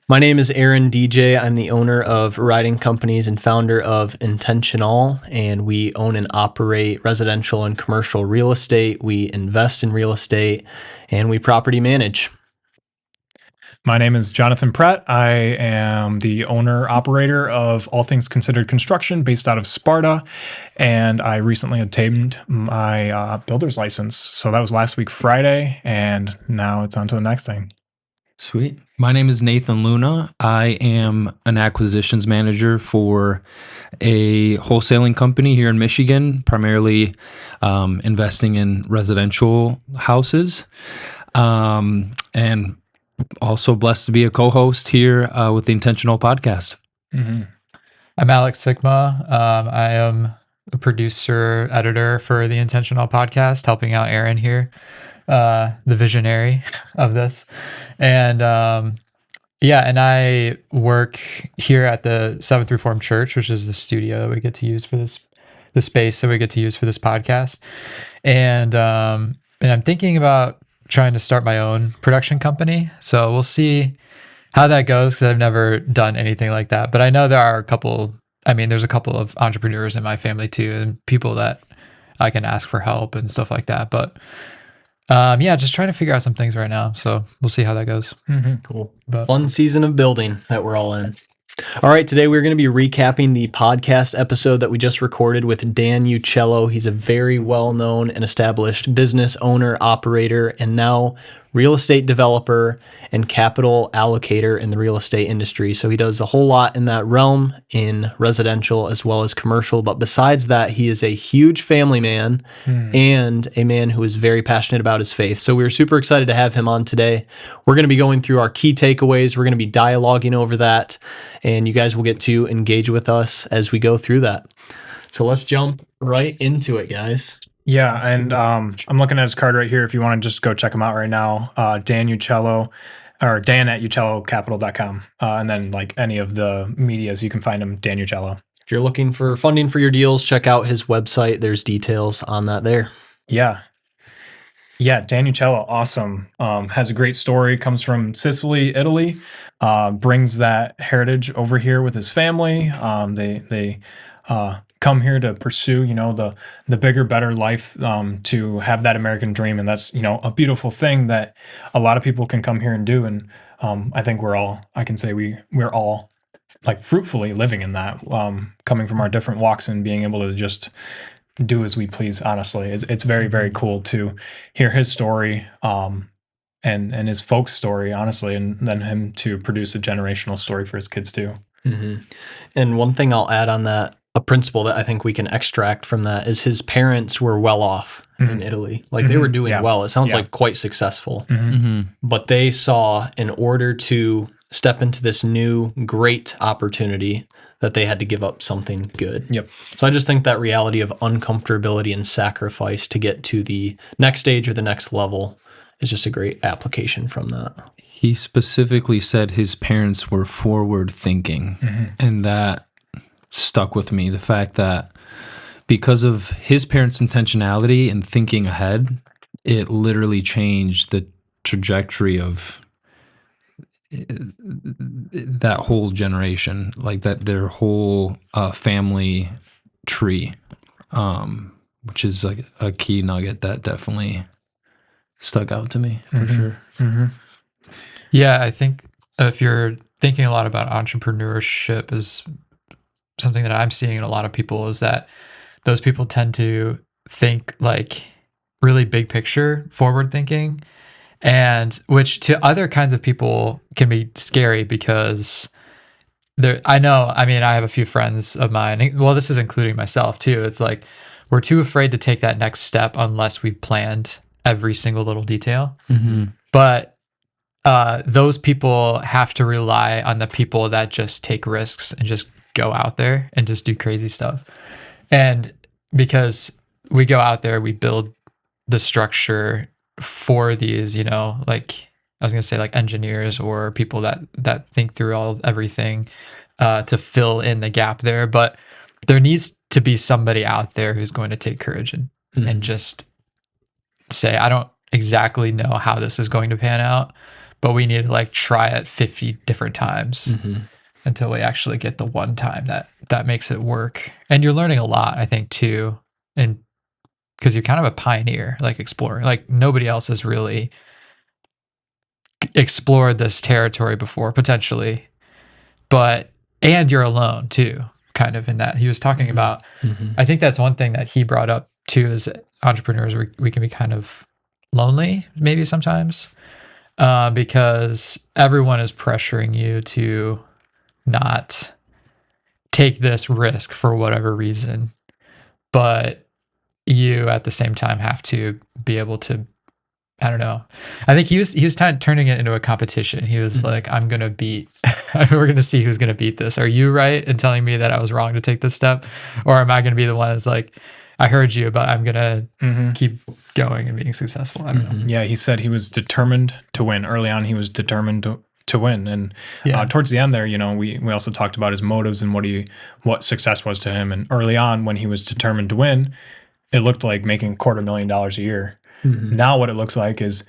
My name is Aaron DJ. I'm the owner of Riding Companies and founder of IntentionALL, and we own and operate residential and commercial real estate. We invest in real estate, and we property manage. My name is Jonathan Pratt. I am the owner operator of All Things Considered Construction based out of Sparta, and I recently obtained my builder's license. So that was last week Friday, and now it's on to the next thing. Sweet. My name is Nathan Luna. I am an acquisitions manager for a wholesaling company here in Michigan, primarily investing in residential houses, and also blessed to be a co-host here with the IntentionALL podcast. Mm-hmm. I'm Alex Sigma. I am a producer, editor for the IntentionALL podcast, helping out Aaron here, the visionary of this. And and I work here at the Seventh Reformed Church, which is the studio that we get to use for the space that we get to use for this podcast. And I'm thinking about trying to start my own production company. So we'll see how that goes, because I've never done anything like that. But I know there's a couple of entrepreneurs in my family too, and people that I can ask for help and stuff like that. But just trying to figure out some things right now. So we'll see how that goes. Mm-hmm. Cool. But fun season of building that we're all in. All right, today we're going to be recapping the podcast episode that we just recorded with Dan Uccello. He's a very well-known and established business owner, operator, and now real estate developer and capital allocator in the real estate industry. So he does a whole lot in that realm in residential as well as commercial. But besides that, he is a huge family man and a man who is very passionate about his faith. So we're super excited to have him on today. We're going to be going through our key takeaways. We're going to be dialoguing over that, and you guys will get to engage with us as we go through that. So let's jump right into it, guys. Yeah, and I'm looking at his card right here. If you want to just go check him out right now, Dan Uccello, or Dan at uccellocapital.com. And then like any of the medias, you can find him, Dan Uccello. If you're looking for funding for your deals, check out his website. There's details on that there. Yeah, Dan Uccello, awesome. Has a great story, comes from Sicily, Italy, brings that heritage over here with his family. They come here to pursue, the bigger, better life, to have that American dream. And that's, a beautiful thing that a lot of people can come here and do. And I think we're all like fruitfully living in that, coming from our different walks and being able to just do as we please. Honestly, it's very, very cool to hear his story, and his folks' story, honestly, and then him to produce a generational story for his kids too. Mm-hmm. And one thing I'll add on that, a principle that I think we can extract from that, is his parents were well off in Italy. Like they were doing well. It sounds like quite successful. But they saw, in order to step into this new great opportunity, that they had to give up something good. Yep. So I just think that reality of uncomfortability and sacrifice to get to the next stage or the next level is just a great application from that. He specifically said his parents were forward thinking, and that stuck with me. The fact that because of his parents' intentionality and thinking ahead, it literally changed the trajectory of that whole generation, like that their whole family tree, which is like a key nugget that definitely stuck out to me for sure. Yeah, I think if you're thinking a lot about entrepreneurship, is something that I'm seeing in a lot of people, is that those people tend to think like really big picture, forward thinking, and which to other kinds of people can be scary because I have a few friends of mine, well, this is including myself too. It's like we're too afraid to take that next step unless we've planned every single little detail. But those people have to rely on the people that just take risks and just go out there and just do crazy stuff. And because we go out there, we build the structure for these, like I was going to say like engineers or people that think through everything to fill in the gap there. But there needs to be somebody out there who's going to take courage and just say, I don't exactly know how this is going to pan out, but we need to like try it 50 different times until we actually get the one time that makes it work. And you're learning a lot, I think, too. And because you're kind of a pioneer, like exploring, like nobody else has really explored this territory before, potentially. And you're alone too, kind of in that. He was talking about, I think that's one thing that he brought up too, is entrepreneurs, we can be kind of lonely maybe sometimes, because everyone is pressuring you to not take this risk for whatever reason. But you at the same time have to be able to, I don't know. I think he was kind of turning it into a competition. He was like, I'm going to beat, we're going to see who's going to beat this. Are you right in telling me that I was wrong to take this step? Or am I going to be the one that's like, I heard you, but I'm going to keep going and being successful? I don't know. Yeah, he said he was determined to win. Early on, he was determined to win. And towards the end there, you know, we also talked about his motives and what success was to him. And early on, when he was determined to win, it looked like making $250,000 a year. Now what it looks like is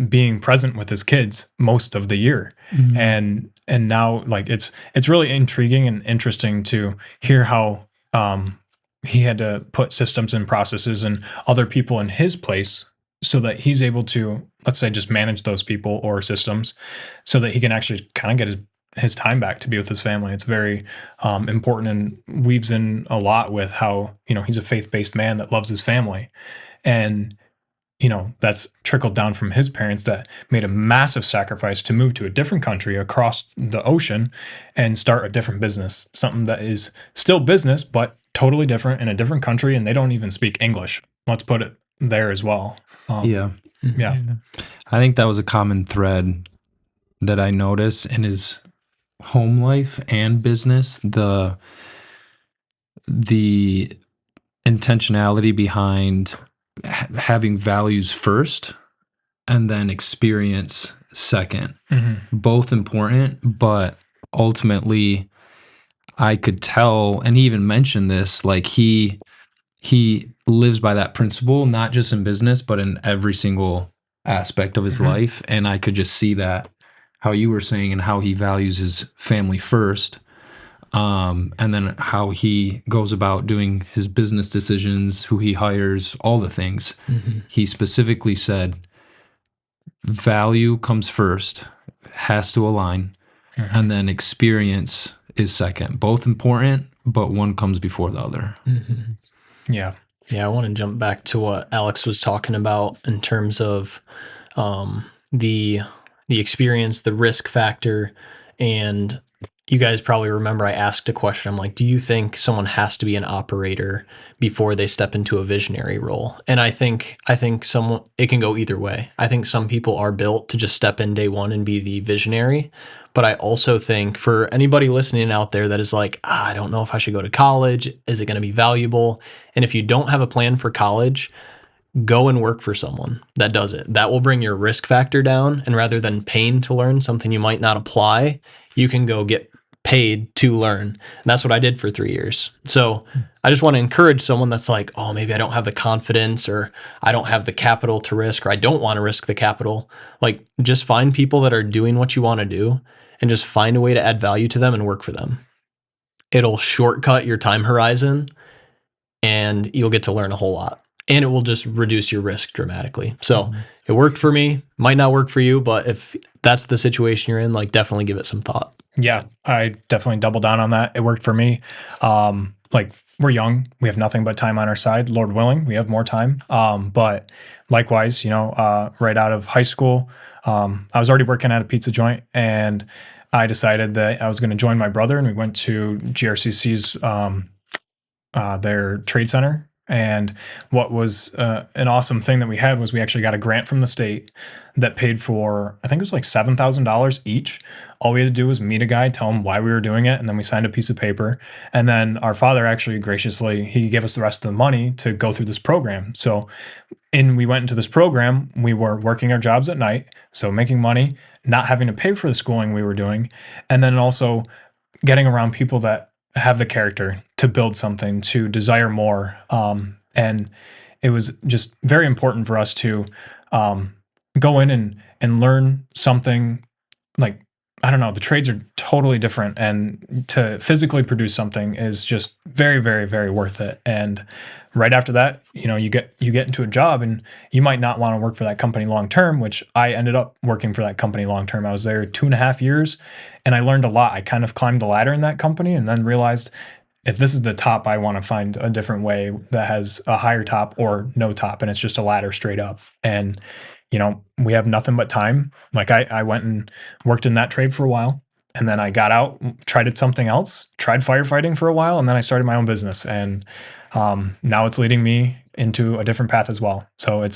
being present with his kids most of the year. And now like it's really intriguing and interesting to hear how he had to put systems and processes and other people in his place so that he's able to, let's say, just manage those people or systems so that he can actually kind of get his time back to be with his family. It's very important and weaves in a lot with how, you know, he's a faith-based man that loves his family. And you know, that's trickled down from his parents that made a massive sacrifice to move to a different country across the ocean and start a different business, something that is still business, but totally different in a different country. And they don't even speak English. Let's put it there as well. Yeah. I think that was a common thread that I noticed in his home life and business. The intentionality behind having values first and then experience second. Both important, but ultimately I could tell, and he even mentioned this, like he lives by that principle, not just in business, but in every single aspect of his life. And I could just see that, how you were saying, and how he values his family first. And then how he goes about doing his business decisions, who he hires, all the things. He specifically said value comes first, has to align, and then experience is second. Both important, but one comes before the other. Yeah, I want to jump back to what Alex was talking about in terms of the experience, the risk factor, and you guys probably remember I asked a question. I'm like, do you think someone has to be an operator before they step into a visionary role? And I think it can go either way. I think some people are built to just step in day one and be the visionary. But I also think for anybody listening out there that is like, I don't know if I should go to college. Is it going to be valuable? And if you don't have a plan for college, go and work for someone that does it. That will bring your risk factor down. And rather than paying to learn something you might not apply, you can go get paid to learn. And that's what I did for 3 years. So I just want to encourage someone that's like, oh, maybe I don't have the confidence, or I don't have the capital to risk, or I don't want to risk the capital. Like, just find people that are doing what you want to do and just find a way to add value to them and work for them. It'll shortcut your time horizon and you'll get to learn a whole lot. And it will just reduce your risk dramatically. So it worked for me, might not work for you, but if that's the situation you're in, like, definitely give it some thought. Yeah, I definitely double down on that. It worked for me. Like, we're young, we have nothing but time on our side. Lord willing, we have more time. But likewise, you know, right out of high school, I was already working at a pizza joint, and I decided that I was going to join my brother, and we went to GRCC's their trade center. And what was an awesome thing that we had was we actually got a grant from the state that paid for, I think it was like $7,000 each. All we had to do was meet a guy, tell him why we were doing it, and then we signed a piece of paper. And then our father actually graciously, he gave us the rest of the money to go through this program. So we went into this program, we were working our jobs at night, so making money, not having to pay for the schooling we were doing, and then also getting around people that have the character to build something, to desire more. And it was just very important for us to go in and learn something. Like, I don't know, the trades are totally different, and to physically produce something is just very, very, very worth it. And right after that, you get into a job, and you might not want to work for that company long term, which I ended up working for that company long term. I was there 2.5 years, and I learned a lot. I kind of climbed the ladder in that company, and then realized, if this is the top, I want to find a different way that has a higher top or no top, and it's just a ladder straight up. And we have nothing but time. Like, I went and worked in that trade for a while, and then I got out, tried something else, tried firefighting for a while, and then I started my own business. And now it's leading me into a different path as well. So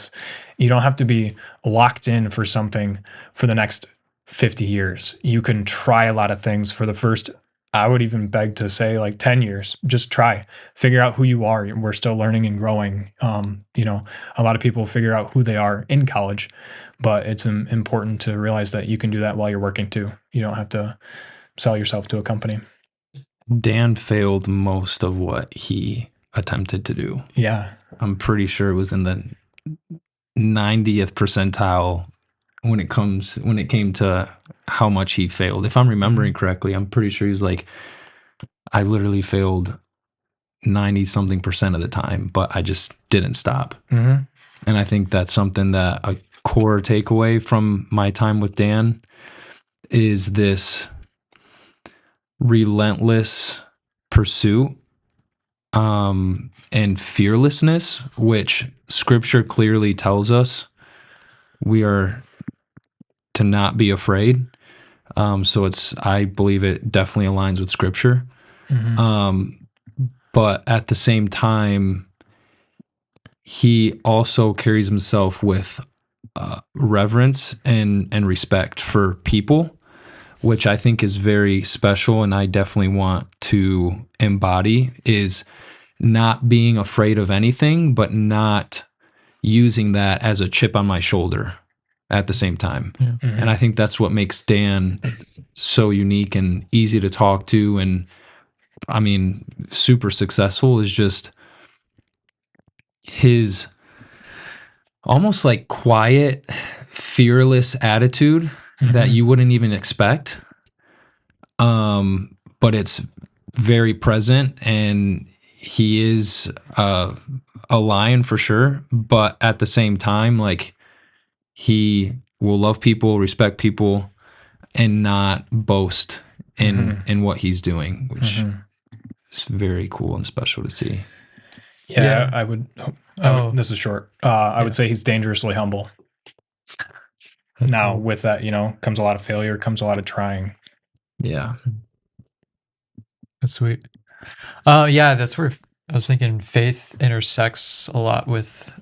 you don't have to be locked in for something for the next 50 years. You can try a lot of things for the first, I would even beg to say, like 10 years. Just try, figure out who you are. We're still learning and growing. A lot of people figure out who they are in college, but it's important to realize that you can do that while you're working too. You don't have to sell yourself to a company. Dan failed most of what he attempted to do. Yeah. I'm pretty sure it was in the 90th percentile when it came to how much he failed. If I'm remembering correctly, I'm pretty sure he's like, I literally failed 90 something percent of the time, but I just didn't stop. Mm-hmm. And I think that's something that a core takeaway from my time with Dan is this relentless pursuit and fearlessness, which scripture clearly tells us we are to not be afraid. So I believe it definitely aligns with scripture. Mm-hmm. But at the same time, he also carries himself with reverence and respect for people, which I think is very special, and I definitely want to embody, is not being afraid of anything, but not using that as a chip on my shoulder at the same time. Yeah. Mm-hmm. And I think that's what makes Dan so unique and easy to talk to, and I mean, super successful, is just his almost like quiet, fearless attitude that you wouldn't even expect. But it's very present, and he is a lion for sure. But at the same time, like, he will love people, respect people, and not boast in what he's doing, which is very cool and special to see. Yeah. I would, this is short. I would say he's dangerously humble. Now, with that, comes a lot of failure, comes a lot of trying. Yeah. That's sweet. Yeah, that's where I was thinking faith intersects a lot with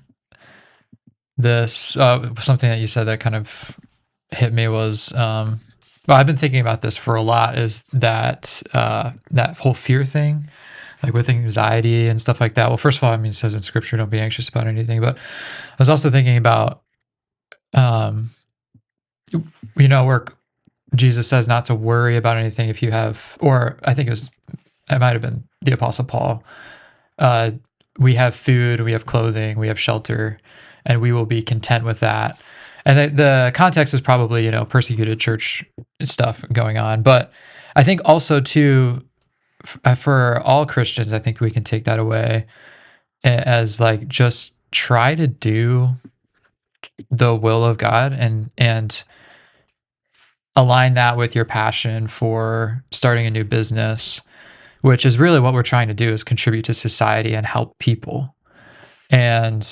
this. Something that you said that kind of hit me was, well, I've been thinking about this for a lot, is that that whole fear thing, like with anxiety and stuff like that. Well, first of all, I mean, it says in scripture, don't be anxious about anything, but I was also thinking about, where Jesus says not to worry about anything if you have, or I think it might have been the Apostle Paul. We have food, we have clothing, we have shelter, and we will be content with that. And the context is probably, persecuted church stuff going on. But I think also too, for all Christians, I think we can take that away as like, just try to do the will of God and align that with your passion for starting a new business, which is really what we're trying to do, is contribute to society and help people. And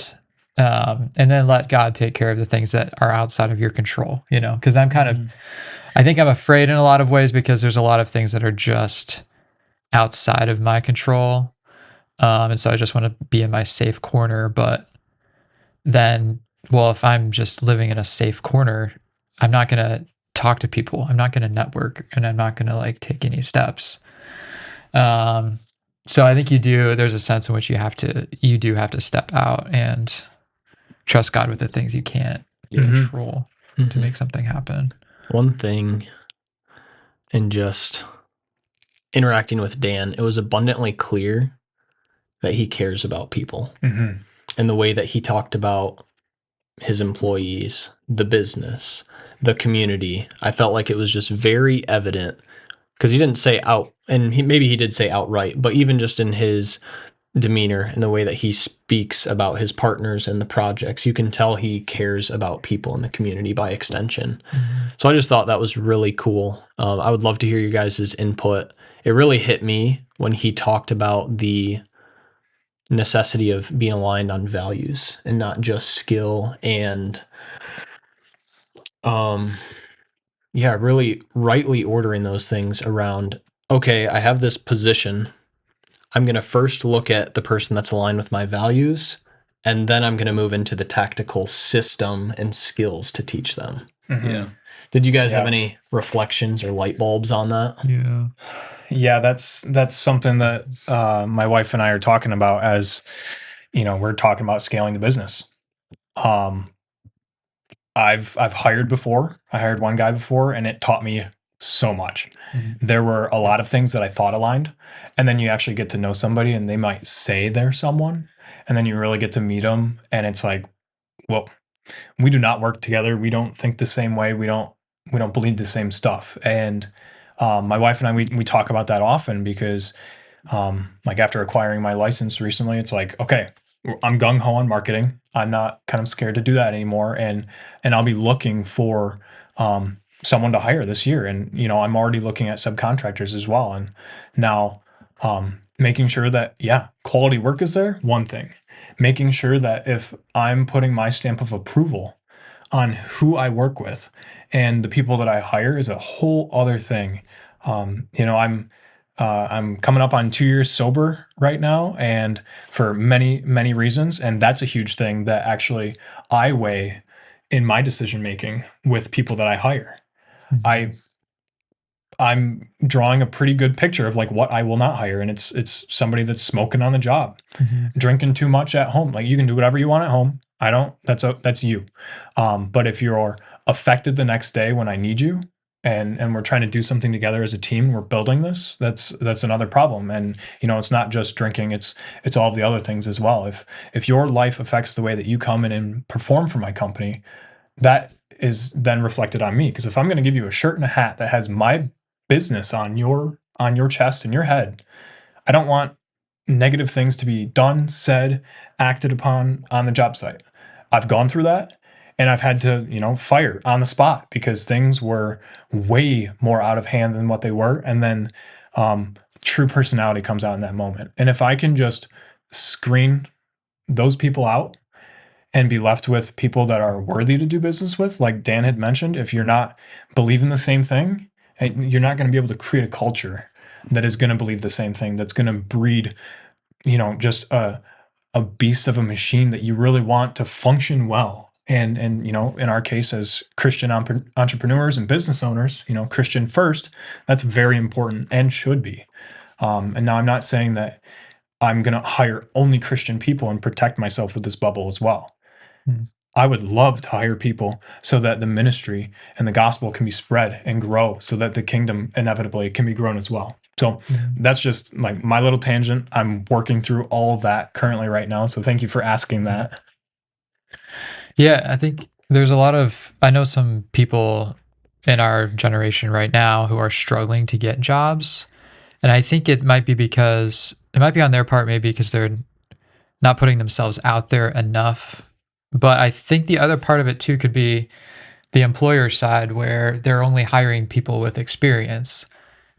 then let God take care of the things that are outside of your control, because I'm kind of, I think I'm afraid in a lot of ways because there's a lot of things that are just outside of my control. And so I just want to be in my safe corner. But then, well, if I'm just living in a safe corner, I'm not going to talk to people. I'm not going to network, and I'm not going to like take any steps. So I think there's a sense in which you do have to step out and trust God with the things you can't control to make something happen. One thing, in just interacting with Dan, it was abundantly clear that he cares about people. And the way that he talked about his employees, the business, the community. I felt like it was just very evident because he didn't say out, and maybe he did say outright, but even just in his demeanor and the way that he speaks about his partners and the projects, you can tell he cares about people in the community by extension. So I just thought that was really cool. I would love to hear you guys' input. It really hit me when he talked about the necessity of being aligned on values and not just skill and really rightly ordering those things around, okay, I have this position. I'm going to first look at the person that's aligned with my values, and then I'm going to move into the tactical system and skills to teach them. Yeah. Did you guys have any reflections or light bulbs on that? Yeah. Yeah, that's something that my wife and I are talking about as, we're talking about scaling the business. I've hired before. I hired one guy before, and it taught me so much. There were a lot of things that I thought aligned, and then you actually get to know somebody, and they might say they're someone, and then you really get to meet them, and it's like, well, we do not work together. We don't think the same way. We don't believe the same stuff. And my wife and I, we talk about that often because like after acquiring my license recently, it's like, okay, I'm gung ho on marketing. I'm not kind of scared to do that anymore. And I'll be looking for someone to hire this year. And, I'm already looking at subcontractors as well. And now making sure that, quality work is there, one thing. Making sure that if I'm putting my stamp of approval on who I work with and the people that I hire is a whole other thing. I'm coming up on 2 years sober right now, and for many, many reasons. And that's a huge thing that actually I weigh in my decision making with people that I hire. I'm drawing a pretty good picture of like what I will not hire. And it's somebody that's smoking on the job, drinking too much at home. Like, you can do whatever you want at home. That's you. But if you're affected the next day when I need you, and we're trying to do something together as a team, we're building this, that's another problem. And it's not just drinking, it's all of the other things as well. If your life affects the way that you come in and perform for my company, that is then reflected on me. Because if I'm going to give you a shirt and a hat that has my business on your chest and your head, I don't want negative things to be done, said, acted upon on the job site. I've gone through that, and I've had to, fire on the spot because things were way more out of hand than what they were. And then true personality comes out in that moment. And if I can just screen those people out and be left with people that are worthy to do business with, like Dan had mentioned, if you're not believing the same thing, you're not going to be able to create a culture that is going to believe the same thing, that's going to breed, just a beast of a machine that you really want to function well. And in our case as Christian entrepreneurs and business owners, Christian first, that's very important and should be. And now I'm not saying that I'm going to hire only Christian people and protect myself with this bubble as well. I would love to hire people so that the ministry and the gospel can be spread and grow, so that the kingdom inevitably can be grown as well. So that's just like my little tangent. I'm working through all of that currently right now. So thank you for asking that. Yeah, I think there's I know some people in our generation right now who are struggling to get jobs. And I think it might be on their part, maybe because they're not putting themselves out there enough. But I think the other part of it too could be the employer side, where they're only hiring people with experience.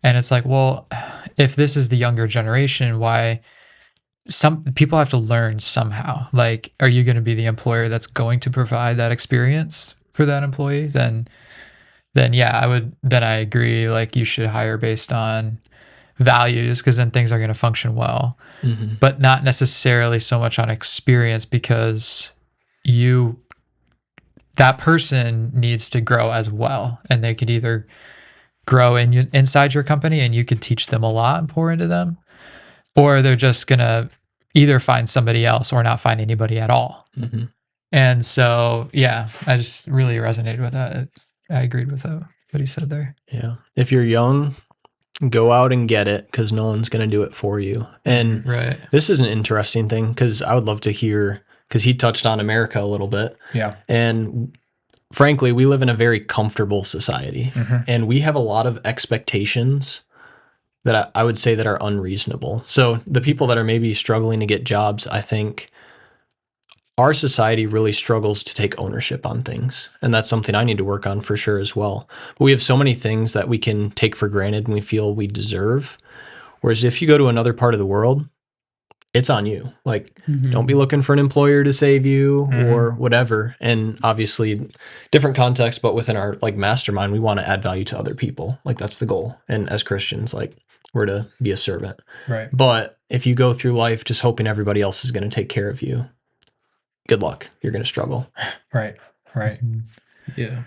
And it's like, well, if this is the younger generation, why some people have to learn somehow? Like, are you going to be the employer that's going to provide that experience for that employee? Then I agree. Like, you should hire based on values, because then things are going to function well, but not necessarily so much on experience, because that person needs to grow as well, and they could either grow inside your company and you could teach them a lot and pour into them, or they're just gonna either find somebody else or not find anybody at all. And so I just really resonated with that. I agreed with what he said there. Yeah, if you're young, go out and get it, because no one's going to do it for you. And right, this is an interesting thing, because I would love to hear because he touched on America a little bit. Yeah. And frankly, we live in a very comfortable society, and we have a lot of expectations that I would say that are unreasonable. So the people that are maybe struggling to get jobs, I think our society really struggles to take ownership on things. And that's something I need to work on for sure as well. But we have so many things that we can take for granted and we feel we deserve. Whereas if you go to another part of the world, it's on you. Like, don't be looking for an employer to save you or whatever. And obviously different context, but within our like mastermind, we want to add value to other people. Like that's the goal. And as Christians, like we're to be a servant. Right. But if you go through life just hoping everybody else is going to take care of you, good luck. You're going to struggle. Right. Right. Yeah.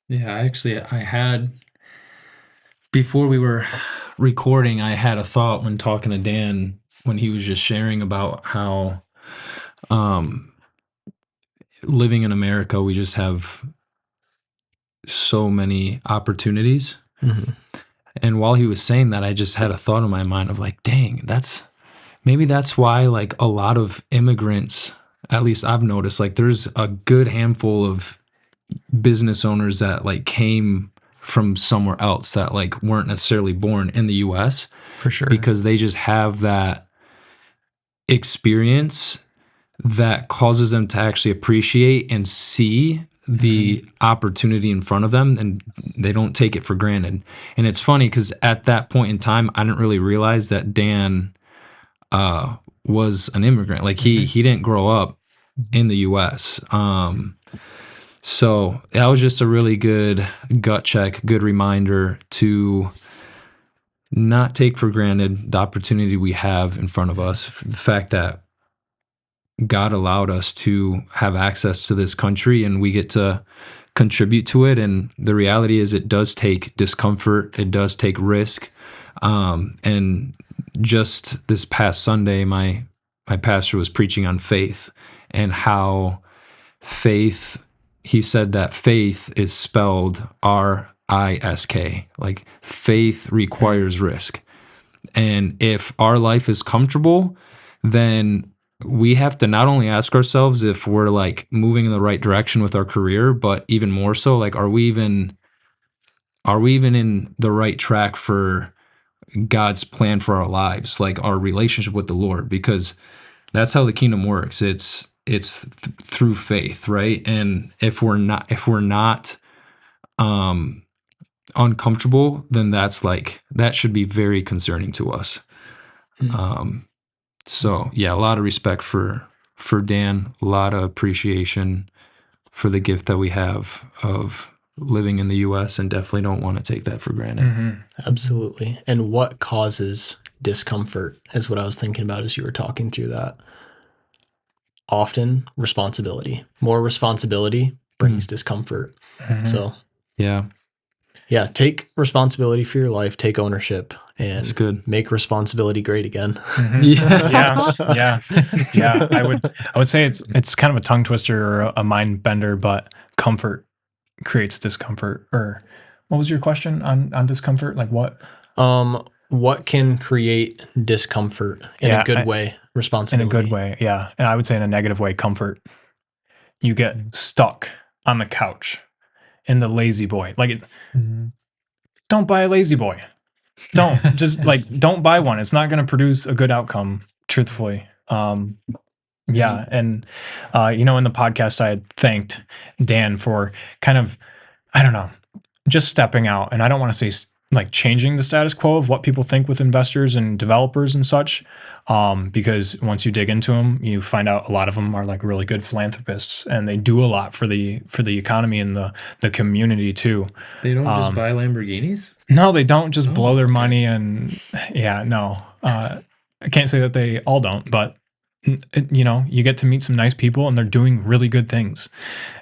Yeah, I had, before we were recording, I had a thought when talking to Dan, when he was just sharing about how living in America, we just have so many opportunities. And while he was saying that, I just had a thought in my mind of like, dang, maybe that's why like a lot of immigrants, at least I've noticed, like there's a good handful of business owners that like came from somewhere else that like weren't necessarily born in the US, For sure. because they just have that experience that causes them to actually appreciate and see the opportunity in front of them, and they don't take it for granted. And it's funny because at that point in time, I didn't really realize that Dan was an immigrant. Like he didn't grow up in the US. So that was just a really good gut check, good reminder to not take for granted the opportunity we have in front of us. The fact that God allowed us to have access to this country and we get to contribute to it. And the reality is it does take discomfort. It does take risk. And just this past Sunday, my pastor was preaching on faith and how faith, he said that faith is spelled RISK. Like faith requires risk. And if our life is comfortable, then we have to not only ask ourselves if we're like moving in the right direction with our career, but even more so, like, are we even in the right track for God's plan for our lives, like our relationship with the Lord? Because that's how the kingdom works. It's through faith, right? And if we're not uncomfortable, then that should be very concerning to us. So yeah, a lot of respect for Dan, a lot of appreciation for the gift that we have of living in the US, and definitely don't want to take that for granted. Absolutely. And what causes discomfort is what I was thinking about as you were talking through that. Often responsibility. More responsibility brings discomfort. So Yeah, take responsibility for your life, take ownership, that's and good. make responsibility great again. Yeah. I would say it's kind of a tongue twister or a mind bender, but comfort creates discomfort. Or what was your question on discomfort? Like what? What can create discomfort in a good way? Responsibility. In a good way, yeah. And I would say in a negative way, comfort. You get stuck on the couch in the lazy boy. Like, don't buy a lazy boy. Don't don't buy one. It's not going to produce a good outcome, truthfully. Yeah. And, in the podcast, I had thanked Dan for kind of, I don't know, just stepping out. And I don't want to say like changing the status quo of what people think with investors and developers and such. Because once you dig into them, you find out a lot of them are like really good philanthropists, and they do a lot for the economy and the community too. They don't just buy Lamborghinis? No, they don't just blow their money. And yeah, no, I can't say that they all don't, but you get to meet some nice people and they're doing really good things.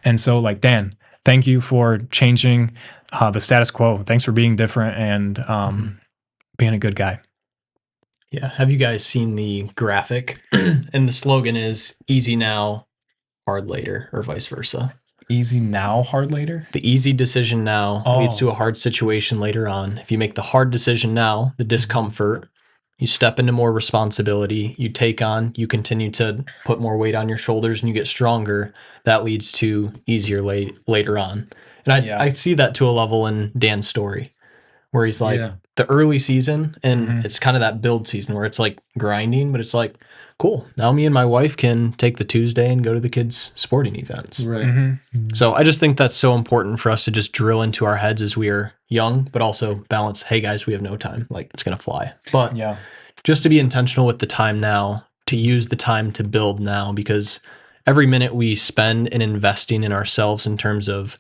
And so like, Dan, thank you for changing the status quo. Thanks for being different and being a good guy. Yeah. Have you guys seen the graphic? And the slogan is easy now, hard later, or vice versa. Easy now, hard later? The easy decision now leads to a hard situation later on. If you make the hard decision now, the discomfort, you step into more responsibility, you take on, you continue to put more weight on your shoulders and you get stronger. That leads to easier later on. And I see that to a level in Dan's story where he's like the early season and it's kind of that build season where it's like grinding, but it's like, cool. Now me and my wife can take the Tuesday and go to the kids' sporting events. Right. So I just think that's so important for us to just drill into our heads as we are young, but also balance, hey guys, we have no time. Like it's going to fly. But just to be intentional with the time now, to use the time to build now, because every minute we spend in investing in ourselves in terms of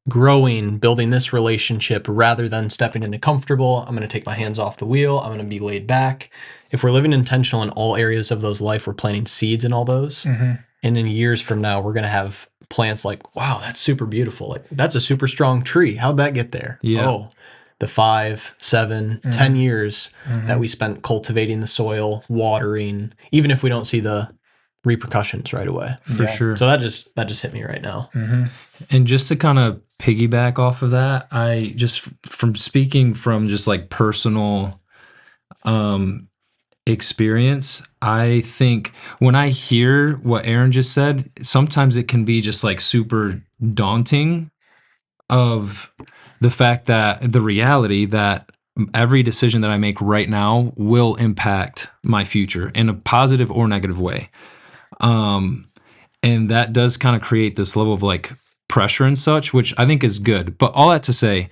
growing, building this relationship rather than stepping into comfortable, I'm going to take my hands off the wheel. I'm going to be laid back. If we're living intentional in all areas of those life, we're planting seeds in all those. And in years from now, we're going to have plants like, wow, that's super beautiful. Like that's a super strong tree. How'd that get there? Yeah. Oh, the 5, 7, 10 years that we spent cultivating the soil, watering, even if we don't see the repercussions right away. For sure. So that just hit me right now. And just to kind of piggyback off of that, I just from speaking from just like personal experience, I think when I hear what Aaron just said, sometimes it can be just like super daunting of the fact that the reality that every decision that I make right now will impact my future in a positive or negative way. And that does kind of create this level of like pressure and such, which I think is good. But all that to say,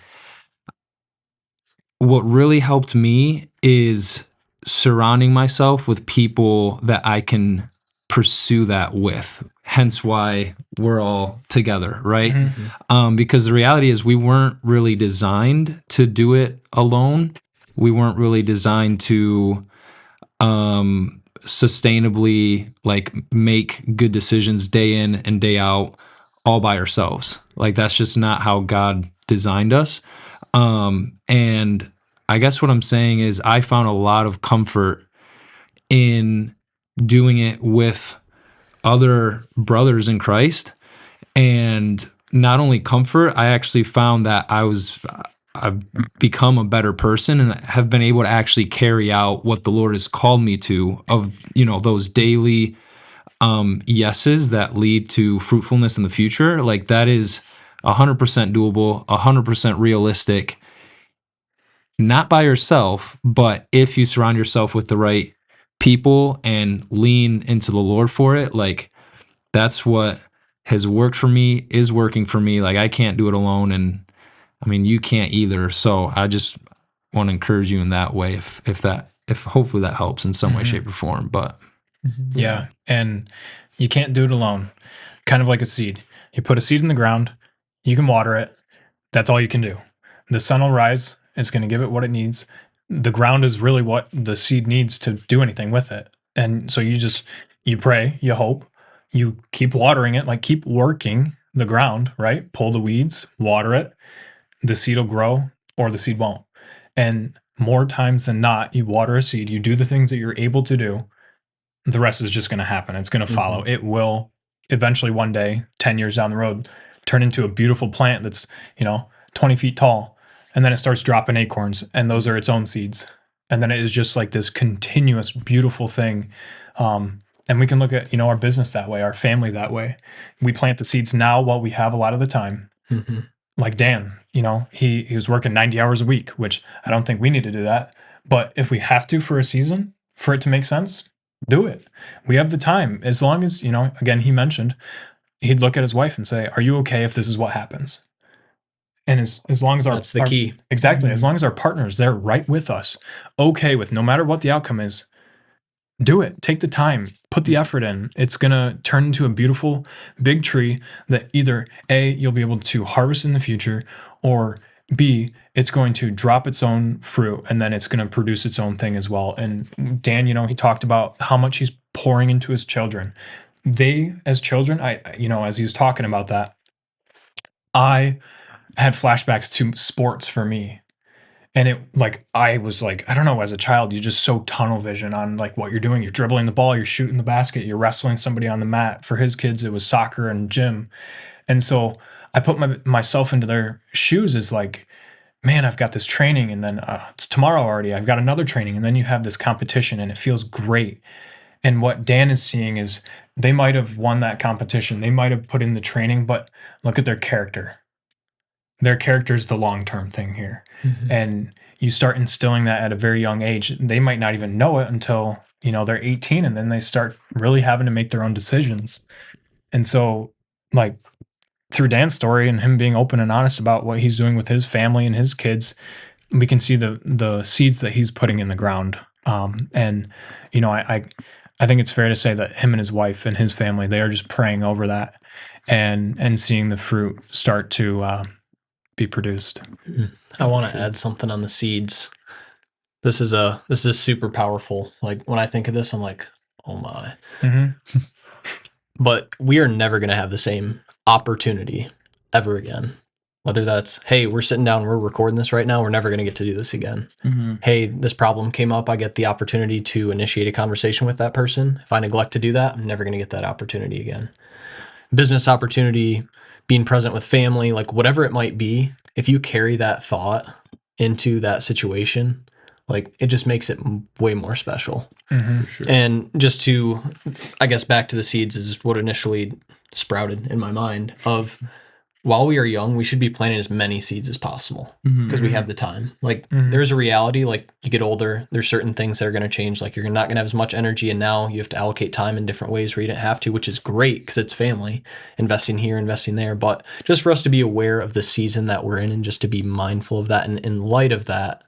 what really helped me is surrounding myself with people that I can pursue that with. Hence why we're all together, right? Because the reality is we weren't really designed to do it alone. We weren't really designed to sustainably like make good decisions day in and day out all by ourselves. Like that's just not how God designed us. And I guess what I'm saying is I found a lot of comfort in doing it with other brothers in Christ. And not only comfort, I actually found that I've become a better person and have been able to actually carry out what the Lord has called me to of, those daily yeses that lead to fruitfulness in the future. Like that is 100% doable, 100% realistic, not by yourself, but if you surround yourself with the right people and lean into the Lord for it, like that's what has worked for me, is working for me. Like I can't do it alone. And I mean, you can't either. So I just want to encourage you in that way, if hopefully that helps in some way, shape, or form. But yeah, and you can't do it alone. Kind of like a seed. You put a seed in the ground, you can water it. That's all you can do. The sun will rise. It's going to give it what it needs. The ground is really what the seed needs to do anything with it. And so you pray, you hope, you keep watering it, like keep working the ground, right? Pull the weeds, water it. The seed will grow or the seed won't. And more times than not, you water a seed, you do the things that you're able to do. The rest is just going to happen. It's going to follow. It will eventually one day, 10 years down the road, turn into a beautiful plant that's, 20 feet tall. And then it starts dropping acorns, and those are its own seeds. And then it is just like this continuous, beautiful thing. And we can look at, our business that way, our family that way. We plant the seeds now while we have a lot of the time. Like Dan, he was working 90 hours a week, which I don't think we need to do that. But if we have to for a season, for it to make sense, do it. We have the time. As long as, again, he mentioned, he'd look at his wife and say, are you okay if this is what happens? And as long as that's the key. Exactly. As long as our partner is there right with us, okay with no matter what the outcome is, do it. Take the time, put the effort in. It's going to turn into a beautiful big tree that either A, you'll be able to harvest in the future, or B, it's going to drop its own fruit and then it's going to produce its own thing as well. And Dan, he talked about how much he's pouring into his children. They, as children, as he was talking about that, I had flashbacks to sports for me. And I was like, I don't know, as a child, you just so tunnel vision on like what you're doing. You're dribbling the ball, you're shooting the basket, you're wrestling somebody on the mat. For his kids, it was soccer and gym. And so I put myself into their shoes as like, man, I've got this training, and then it's tomorrow already. I've got another training, and then you have this competition, and it feels great. And what Dan is seeing is they might have won that competition. They might have put in the training, but look at their character. Their character is the long-term thing here. Mhm. And you start instilling that at a very young age. They might not even know it until, they're 18, and then they start really having to make their own decisions. And so, like, through Dan's story and him being open and honest about what he's doing with his family and his kids, we can see the seeds that he's putting in the ground. And I think it's fair to say that him and his wife and his family, they are just praying over that and seeing the fruit start to be produced. I want to add something on the seeds. This is super powerful. Like when I think of this, I'm like, oh my. Mm-hmm. But we are never going to have the same opportunity ever again. Whether that's, hey, we're sitting down, we're recording this right now, we're never going to get to do this again. Mm-hmm. Hey, this problem came up, I get the opportunity to initiate a conversation with that person. If I neglect to do that, I'm never going to get that opportunity again. Business opportunity, being present with family, like whatever it might be, if you carry that thought into that situation, like it just makes it way more special. Mm-hmm. For sure. And just to, I guess, back to the seeds is what initially sprouted in my mind of while we are young, we should be planting as many seeds as possible because we have the time. Like there's a reality, like you get older, there's certain things that are going to change. Like you're not going to have as much energy, and now you have to allocate time in different ways where you didn't have to, which is great because it's family, investing here, investing there. But just for us to be aware of the season that we're in and just to be mindful of that, and in light of that,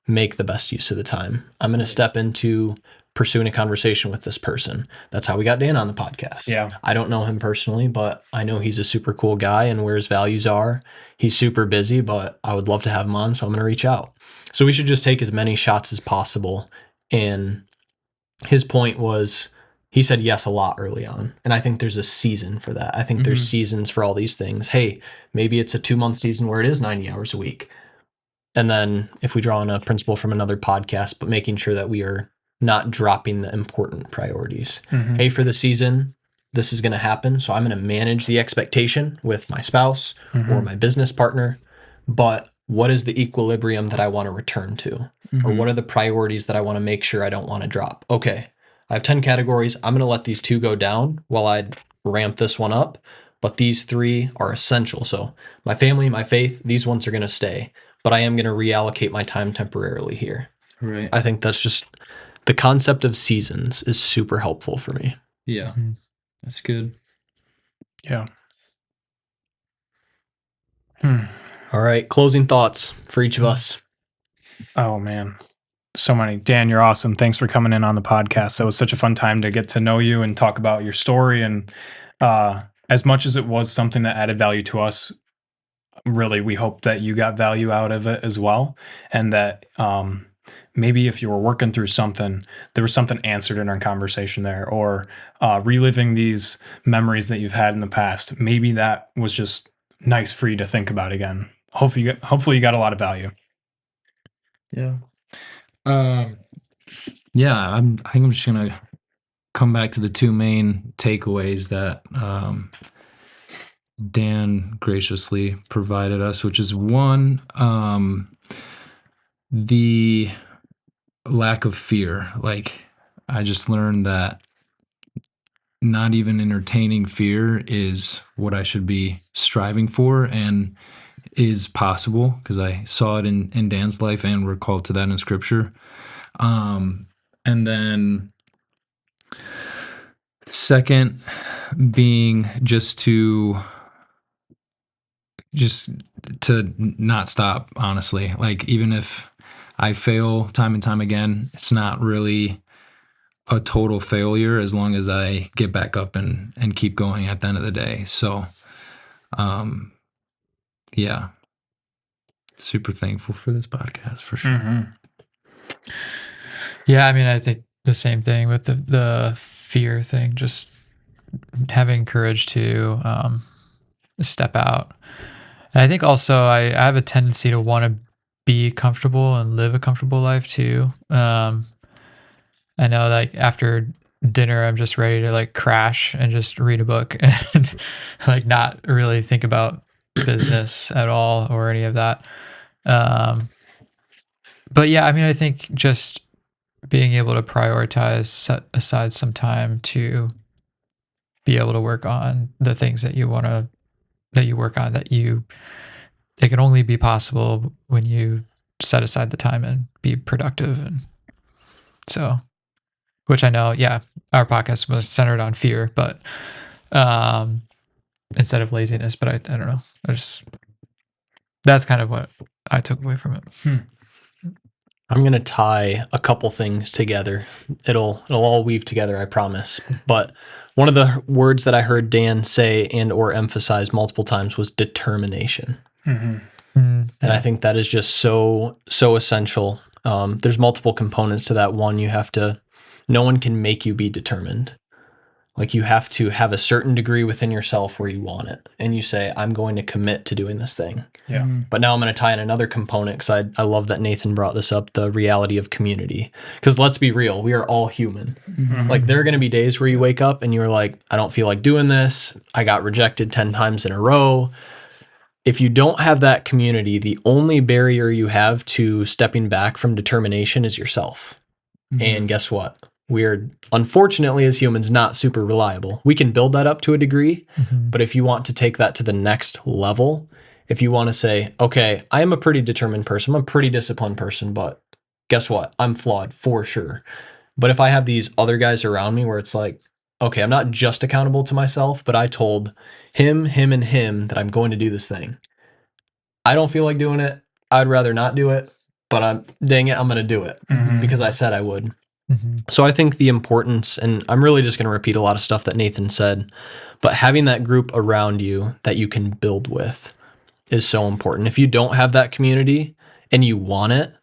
make the best use of the time. I'm going to step into pursuing a conversation with this person. That's how we got Dan on the podcast. Yeah. I don't know him personally, but I know he's a super cool guy and where his values are. He's super busy, but I would love to have him on, so I'm going to reach out. So we should just take as many shots as possible. And his point was, he said yes a lot early on. And I think there's a season for that. I think there's seasons for all these things. Hey, maybe it's a 2-month season where it is 90 hours a week. And then if we draw on a principle from another podcast, but making sure that we are not dropping the important priorities. Hey, for the season, this is going to happen. So I'm going to manage the expectation with my spouse or my business partner. But what is the equilibrium that I want to return to? Or what are the priorities that I want to make sure I don't want to drop? Okay, I have 10 categories. I'm going to let these 2 go down while I ramp this one up. But these 3 are essential. So my family, my faith, these ones are going to stay. But I am going to reallocate my time temporarily here. Right. I think that's just the concept of seasons is super helpful for me. Yeah. That's good. Yeah. All right. Closing thoughts for each of us. Oh, man. So many. Dan, you're awesome. Thanks for coming in on the podcast. That was such a fun time to get to know you and talk about your story. And as much as it was something that added value to us, really, we hope that you got value out of it as well. And that maybe if you were working through something, there was something answered in our conversation there, or reliving these memories that you've had in the past. Maybe that was just nice for you to think about again. Hopefully you got a lot of value. Yeah. Yeah, I think I'm just gonna come back to the 2 main takeaways that Dan graciously provided us, which is 1, the lack of fear. Like I just learned that not even entertaining fear is what I should be striving for and is possible, because I saw it in Dan's life and we're called to that in scripture. And then second being just to not stop, honestly. Like even if I fail time and time again, it's not really a total failure as long as I get back up and keep going at the end of the day. So yeah, super thankful for this podcast for sure. Yeah, I mean, I think the same thing with the fear thing, just having courage to step out. And I think also I have a tendency to want to be comfortable and live a comfortable life too. I know, like after dinner, I'm just ready to like crash and just read a book and like not really think about business at all or any of that. But yeah, I mean, I think just being able to prioritize, set aside some time to be able to work on the things that you work on, it can only be possible when you set aside the time and be productive. And so, which I know, yeah, our podcast was centered on fear, but instead of laziness, but I don't know. That's kind of what I took away from it. I'm going to tie a couple things together. It'll all weave together, I promise. But one of the words that I heard Dan say and or emphasize multiple times was determination. And I think that is just so essential. There's multiple components to that. One, no one can make you be determined. Like, you have to have a certain degree within yourself where you want it. And you say, I'm going to commit to doing this thing. Yeah. But now I'm going to tie in another component, because I love that Nathan brought this up, the reality of community. Because let's be real, we are all human. Like, there are going to be days where you wake up and you're like, I don't feel like doing this. I got rejected 10 times in a row. If you don't have that community, the only barrier you have to stepping back from determination is yourself. And guess what? We're, unfortunately, as humans, not super reliable. We can build that up to a degree, but if you want to take that to the next level, if you want to say, okay, I am a pretty determined person, I'm a pretty disciplined person, but guess what? I'm flawed for sure. But if I have these other guys around me where it's like, okay, I'm not just accountable to myself, but I told him, and him that I'm going to do this thing. I don't feel like doing it. I'd rather not do it, but I'm going to do it because I said I would. So I think the importance, and I'm really just going to repeat a lot of stuff that Nathan said, but having that group around you that you can build with is so important. If you don't have that community and you want it,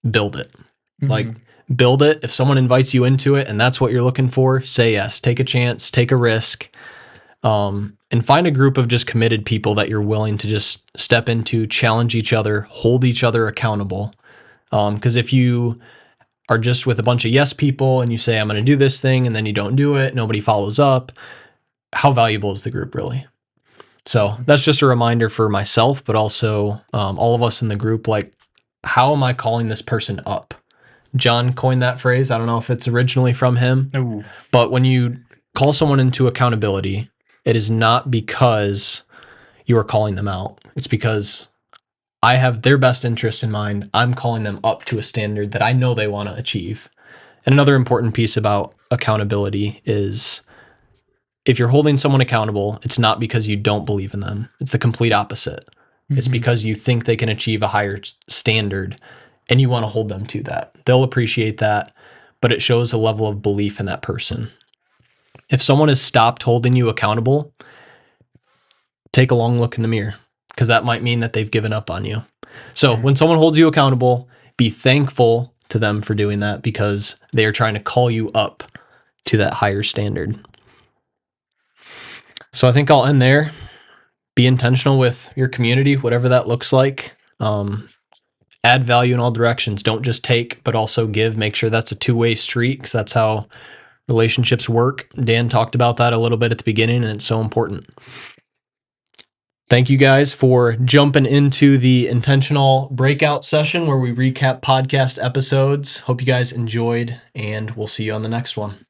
build it. Like, build it. If someone invites you into it and that's what you're looking for, say yes. Take a chance, take a risk, and find a group of just committed people that you're willing to just step into, challenge each other, hold each other accountable. Because if you are just with a bunch of yes people and you say, I'm going to do this thing, and then you don't do it, nobody follows up, how valuable is the group really? So that's just a reminder for myself, but also all of us in the group, like, how am I calling this person up? John coined that phrase. I don't know if it's originally from him, but when you call someone into accountability, it is not because you are calling them out. It's because I have their best interest in mind. I'm calling them up to a standard that I know they want to achieve. And another important piece about accountability is, if you're holding someone accountable, it's not because you don't believe in them. It's the complete opposite. It's because you think they can achieve a higher standard and you want to hold them to that. They'll appreciate that, but it shows a level of belief in that person. If someone has stopped holding you accountable, take a long look in the mirror, because that might mean that they've given up on you. So when someone holds you accountable, be thankful to them for doing that, because they are trying to call you up to that higher standard. So I think I'll end there. Be intentional with your community, whatever that looks like. Add value in all directions. Don't just take, but also give. Make sure that's a two-way street, because that's how relationships work. Dan talked about that a little bit at the beginning, and it's so important. Thank you guys for jumping into the IntentionALL breakout session where we recap podcast episodes. Hope you guys enjoyed, and we'll see you on the next one.